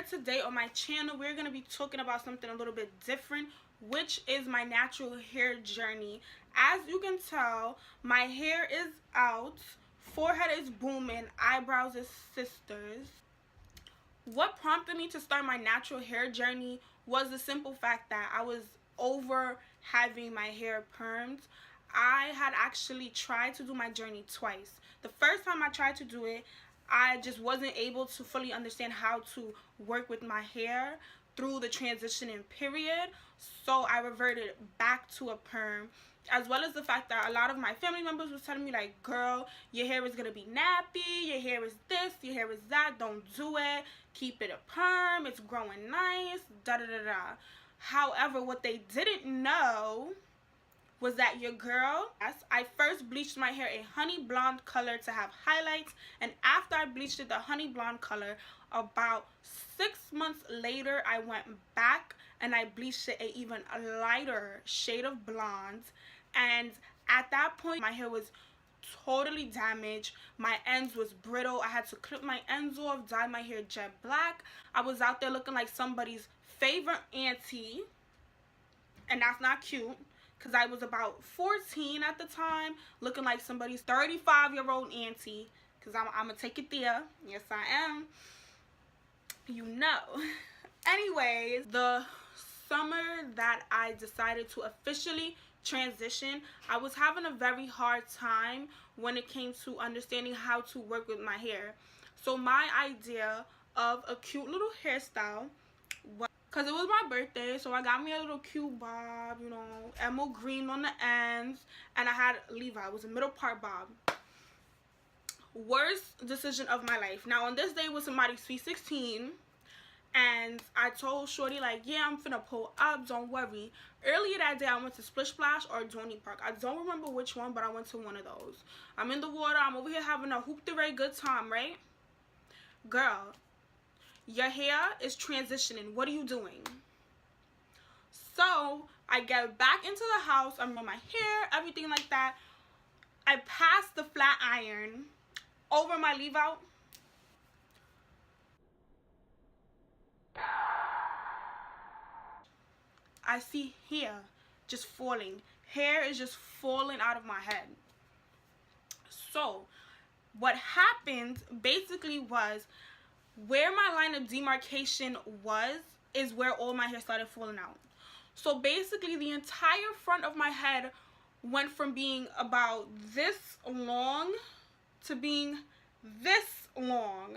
today on my channel, we're going to be talking about something a little bit different, which is my natural hair journey. As you can tell, my hair is out, forehead is booming, eyebrows is sisters. What prompted me to start my natural hair journey was the simple fact that I was over having my hair permed. I had actually tried to do my journey twice. The first time I tried to do it, I just wasn't able to fully understand how to work with my hair through the transitioning period, so I reverted back to a perm, as well as the fact that a lot of my family members was telling me like, girl, your hair is gonna be nappy, your hair is this, your hair is that, don't do it, keep it a perm, it's growing nice, da da da da. However, what they didn't know was that your girl, I first bleached my hair a honey blonde color to have highlights, and after I bleached it the honey blonde color, about 6 months later I went back and I bleached it a even lighter shade of blonde, and at that point my hair was totally damaged. My ends was brittle. I had to clip my ends off, dye my hair jet black. I was out there looking like somebody's favorite auntie, and that's not cute, because I was about 14 at the time, looking like somebody's 35-year-old auntie, because I'm going to take it there. Yes, I am. You know. Anyways, the summer that I decided to officially transition, I was having a very hard time when it came to understanding how to work with my hair. So my idea of a cute little hairstyle was, because it was my birthday, so I got me a little cute bob, you know, emerald green on the ends, and I had Levi. It was a middle part bob. Worst decision of my life. Now, on this day was somebody's sweet 16, and I told shorty like, yeah, I'm finna pull up, don't worry. Earlier that day, I went to Splish Splash or Dorney Park. I don't remember which one, but I went to one of those. I'm in the water. I'm over here having a hoop-de-ray good time, right? Girl, your hair is transitioning. What are you doing? So I get back into the house. I'm in my hair, everything like that. I pass the flat iron over my leave out. I see hair just falling. Hair is just falling out of my head. So what happened basically was, where my line of demarcation is where all my hair started falling out. So basically the entire front of my head went from being about this long to being this long.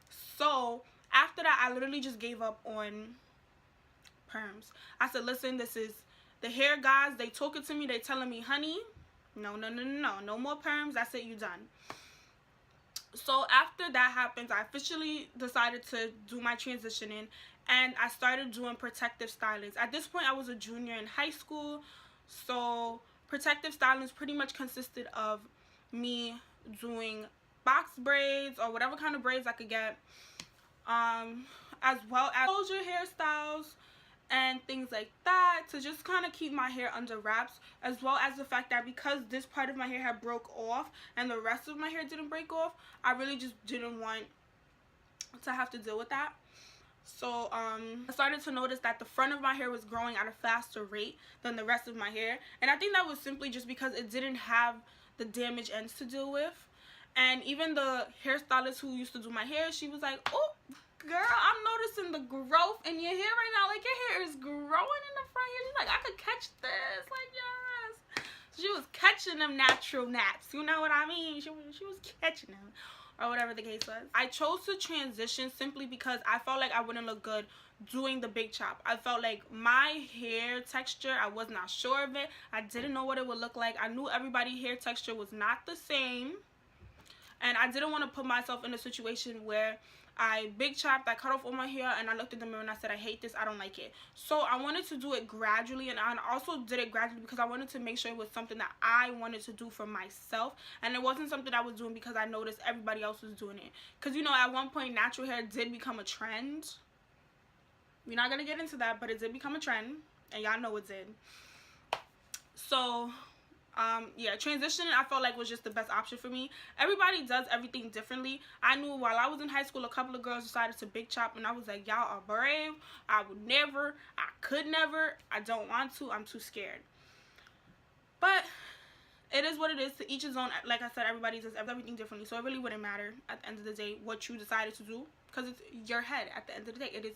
So after that, I literally just gave up on perms. I said, listen, this is the hair guys, they talking to me, they telling me, honey, no more perms, that's it, you done. So after that happens, I officially decided to do my transitioning, and I started doing protective stylings. At this point, I was a junior in high school, so protective stylings pretty much consisted of me doing box braids or whatever kind of braids I could get, as well as closure hairstyles and things like that, to just kind of keep my hair under wraps, as well as the fact that because this part of my hair had broke off and the rest of my hair didn't break off, I really just didn't want to have to deal with that. So I started to notice that the front of my hair was growing at a faster rate than the rest of my hair, and I think that was simply just because it didn't have the damaged ends to deal with. And even the hairstylist who used to do my hair, she was like, oh girl, I'm noticing the growth in your hair right now. Like, your hair is growing in the front here. She's like, I could catch this. Like, yes. So she was catching them natural naps. You know what I mean? She was catching them, or whatever the case was. I chose to transition simply because I felt like I wouldn't look good doing the big chop. I felt like my hair texture, I was not sure of it. I didn't know what it would look like. I knew everybody's hair texture was not the same, and I didn't want to put myself in a situation where I big chopped, I cut off all my hair, and I looked in the mirror and I said, I hate this, I don't like it. So I wanted to do it gradually, and I also did it gradually because I wanted to make sure it was something that I wanted to do for myself, and it wasn't something I was doing because I noticed everybody else was doing it. Because, you know, at one point natural hair did become a trend. We're not going to get into that, but it did become a trend, and y'all know it did. So Yeah, transitioning I felt like was just the best option for me. Everybody does everything differently. I knew while I was in high school, a couple of girls decided to big chop, and I was like, y'all are brave. I would never. I could never. I don't want to. I'm too scared. But it is what it is. To each his own. Like I said, everybody does everything differently, so it really wouldn't matter at the end of the day what you decided to do, because it's your head. At the end of the day, it is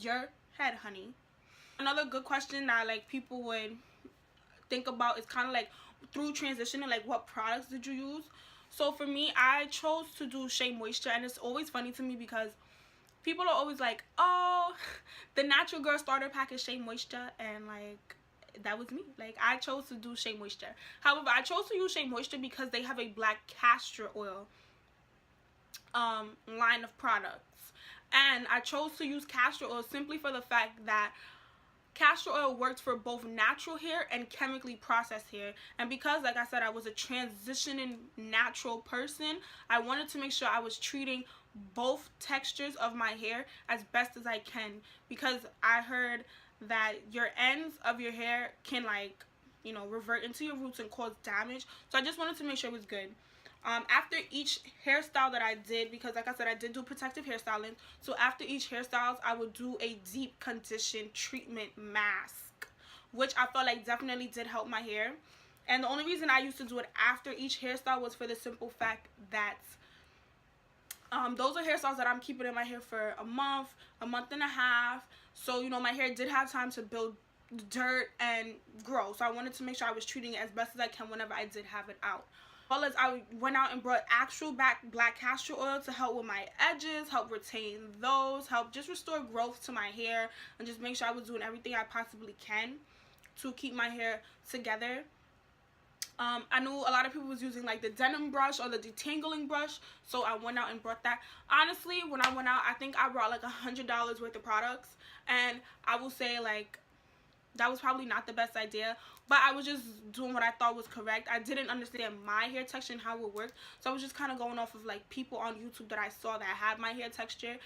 your head, honey. Another good question that like people would think about is kind of like, through transitioning, like what products did you use? So for me, I chose to do Shea Moisture, and it's always funny to me because people are always like, oh, the natural girl starter pack is Shea Moisture, and like that was me. Like, I chose to do Shea Moisture. However, I chose to use Shea Moisture because they have a black castor oil line of products, and I chose to use castor oil simply for the fact that castor oil works for both natural hair and chemically processed hair. And because, like I said, I was a transitioning natural person, I wanted to make sure I was treating both textures of my hair as best as I can, because I heard that your ends of your hair can, like, you know, revert into your roots and cause damage. So I just wanted to make sure it was good. After each hairstyle that I did, because like I said, I did do protective hairstyling, so after each hairstyles I would do a deep condition treatment mask, which I felt like definitely did help my hair. And the only reason I used to do it after each hairstyle was for the simple fact that those are hairstyles that I'm keeping in my hair for a month and a half, so you know, my hair did have time to build dirt and grow, so I wanted to make sure I was treating it as best as I can whenever I did have it out. Well, as I went out and brought actual black castor oil to help with my edges, help retain those, help just restore growth to my hair, and just make sure I was doing everything I possibly can to keep my hair together. I knew a lot of people was using like the denim brush or the detangling brush, so I went out and brought that. Honestly, when I went out, I think I brought like $100 worth of products, and I will say, like, that was probably not the best idea, but I was just doing what I thought was correct. I didn't understand my hair texture and how it worked, so I was just kind of going off of like people on YouTube that I saw that had my hair texture.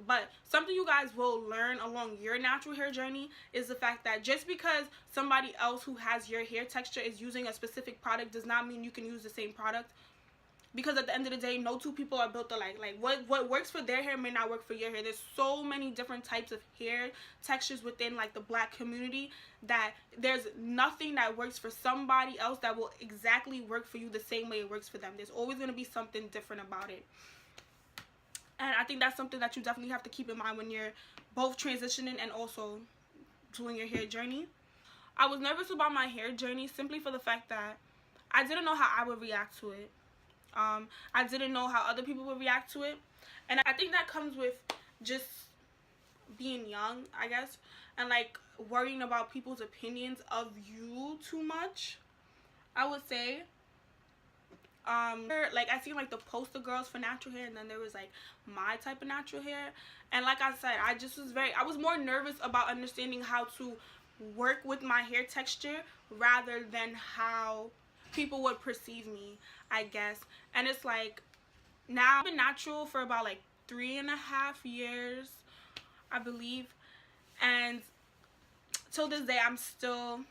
But something you guys will learn along your natural hair journey is the fact that just because somebody else who has your hair texture is using a specific product does not mean you can use the same product. Because at the end of the day, no two people are built alike. Like, what works for their hair may not work for your hair. There's so many different types of hair textures within like the black community that there's nothing that works for somebody else that will exactly work for you the same way it works for them. There's always going to be something different about it. And I think that's something that you definitely have to keep in mind when you're both transitioning and also doing your hair journey. I was nervous about my hair journey simply for the fact that I didn't know how I would react to it. I didn't know how other people would react to it, and I think that comes with just being young, I guess, and like worrying about people's opinions of you too much, I would say. Like, I seen like the poster girls for natural hair, and then there was like my type of natural hair, and like I said, I was more nervous about understanding how to work with my hair texture rather than how people would perceive me, I guess. And it's like, now I've been natural for about like 3.5 years, I believe, and till this day I'm still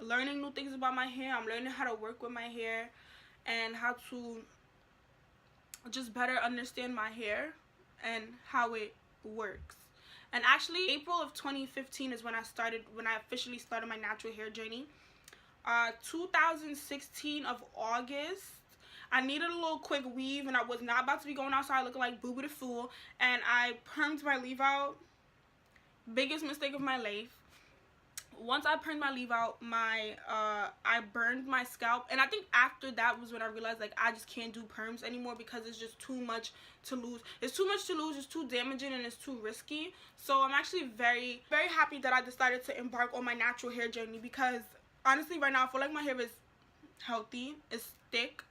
learning new things about my hair. I'm learning how to work with my hair and how to just better understand my hair and how it works. And actually, April of 2015 is when I officially started my natural hair journey. 2016 of August, I needed a little quick weave, and I was not about to be going outside looking like Boo Boo the Fool, and I permed my leave out. Biggest mistake of my life. Once I permed my leave out, I burned my scalp, and I think after that was when I realized, like, I just can't do perms anymore because it's just too much to lose. It's too much to lose, it's too damaging, and it's too risky. So I'm actually very, very happy that I decided to embark on my natural hair journey, because honestly, right now, I feel like my hair is healthy, it's thick,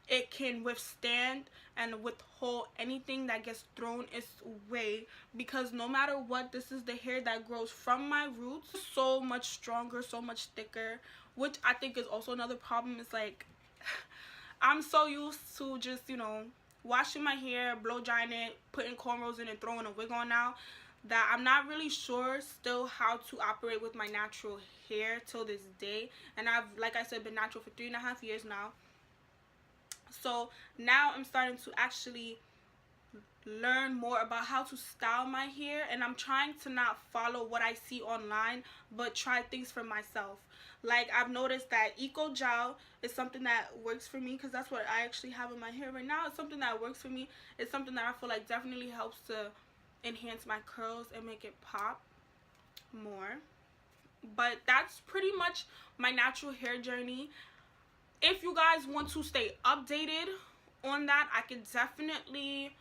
it can withstand and withhold anything that gets thrown its way, because no matter what, this is the hair that grows from my roots. So much stronger, so much thicker, which I think is also another problem. It's like, I'm so used to just, you know, washing my hair, blow drying it, putting cornrows in and throwing a wig on now, that I'm not really sure still how to operate with my natural hair till this day. And I've, like I said, been natural for 3.5 years now. So now I'm starting to actually learn more about how to style my hair, and I'm trying to not follow what I see online, but try things for myself. Like, I've noticed that Eco Gel is something that works for me, because that's what I actually have in my hair right now. It's something that works for me. It's something that I feel like definitely helps to enhance my curls and make it pop more. But that's pretty much my natural hair journey. If you guys want to stay updated on that, I can definitely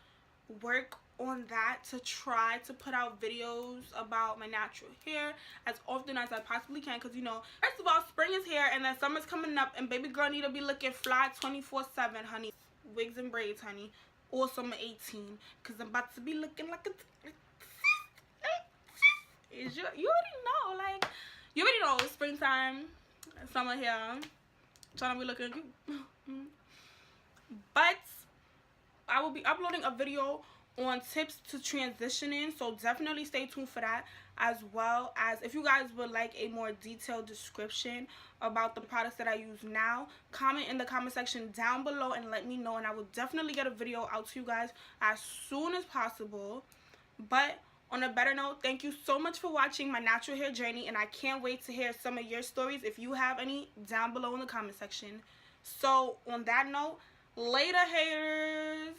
work on that to try to put out videos about my natural hair as often as I possibly can, because, you know, first of all, spring is here and then summer's coming up, and baby girl need to be looking fly 24/7, honey. Wigs and braids, honey, all summer 18, because I'm about to be looking like a you already know, like, you already know it's springtime, summer here, trying to be looking cute. But I will be uploading a video on tips to transitioning, so definitely stay tuned for that, as well as if you guys would like a more detailed description about the products that I use now, comment in the comment section down below and let me know, and I will definitely get a video out to you guys as soon as possible. But on a better note, thank you so much for watching my natural hair journey, and I can't wait to hear some of your stories if you have any down below in the comment section. So on that note, later haters.